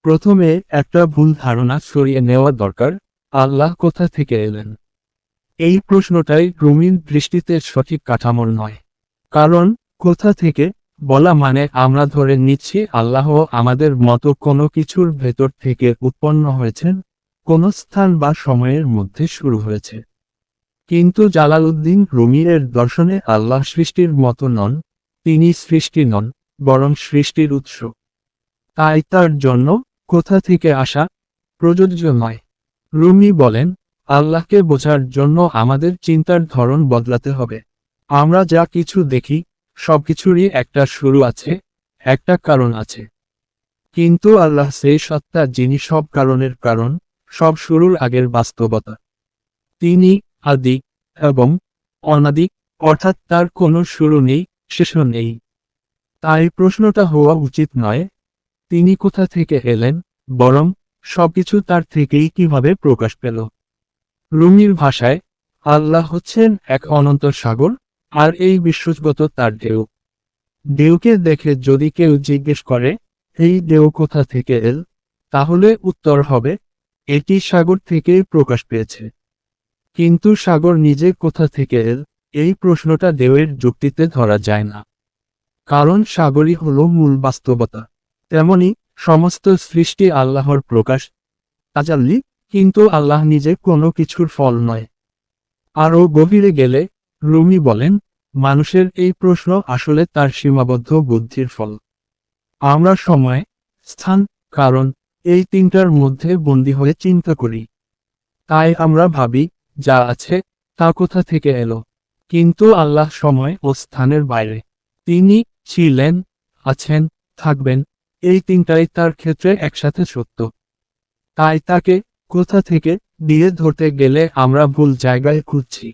প্রথমে একটা ভুল ধারণা সরিয়ে নেওয়া দরকার, আল্লাহ কোথা থেকে এলেন? এই প্রশ্নটাই রুমির দৃষ্টিতে সঠিক কাঠামোর নয়। কারণ কোথা থেকে বলা মানে আমরা ধরে নিচ্ছি আল্লাহ আমাদের মতো কোনো কিছুর ভেতর থেকে উৎপন্ন হয়েছেন, কোনো স্থান বা সময়ের মধ্যে শুরু হয়েছে। কিন্তু জালালউদ্দিন রুমির দর্শনে আল্লাহ সৃষ্টির মতো নন, তিনি সৃষ্টি নন, বরং সৃষ্টির উৎস। তাই তার জন্য কোথা থেকে আসা প্রযোজ্য নয়। রুমি বলেন, আল্লাহকে বোঝার জন্য আমাদের চিন্তার ধরন বদলাতে হবে। আমরা যা কিছু দেখি সবকিছুরই একটা শুরু আছে, একটা কারণ আছে। কিন্তু আল্লাহ সেই সত্তা যিনি সব কারণের কারণ, সব শুরুর আগের বাস্তবতা। তিনি আদি এবং অনাদি, অর্থাৎ তার কোনো শুরু নেই, শেষও নেই। তাই প্রশ্নটা হওয়া উচিত নয় তিনি কোথা থেকে এলেন, বরং সবকিছু তার থেকেই কিভাবে প্রকাশ পেল। রুমির ভাষায় আল্লাহ হচ্ছেন এক অনন্ত সাগর, আর এই বিশ্বজগৎ তার ঢেউ। ঢেউকে দেখে যদি কেউ জিজ্ঞেস করে এই ঢেউ কোথা থেকে এল, তাহলে উত্তর হবে এটি সাগর থেকেই প্রকাশ পেয়েছে। কিন্তু সাগর নিজে কোথা থেকে এল, এই প্রশ্নটা ঢেউয়ের যুক্তিতে ধরা যায় না। কারণ সাগরই হলো মূল বাস্তবতা। তেমনি সমস্ত সৃষ্টি আল্লাহর প্রকাশ, তাজাল্লি, কিন্তু আল্লাহ নিজে কোনো কিছুর ফল নয়। আরও গভীরে গেলে রুমি বলেন, মানুষের এই প্রশ্ন আসলে তার সীমাবদ্ধ বুদ্ধির ফল। আমরা সময়, স্থান, কারণ এই তিনটার মধ্যে বন্দী হয়ে চিন্তা করি। তাই আমরা ভাবি যা আছে তা কোথা থেকে এলো। কিন্তু আল্লাহ সময় ও স্থানের বাইরে। তিনি ছিলেন, আছেন, থাকবেন, এই তিনটাই তার ক্ষেত্রে একসাথে সত্য। তাই তাকে কোথা থেকে দিয়ে ধরতে গেলে আমরা ভুল জায়গায় খুঁজছি।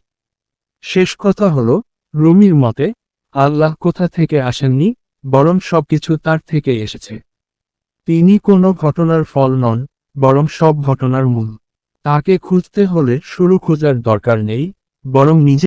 শেষ কথা হলো, রুমির মতে আল্লাহ কোথা থেকে আসেননি, বরং সবকিছু তার থেকে এসেছে। তিনি কোনো ঘটনার ফল নন, বরং সব ঘটনার মূল। তাকে খুঁজতে হলে শুরু খোঁজার দরকার নেই, বরং নিজে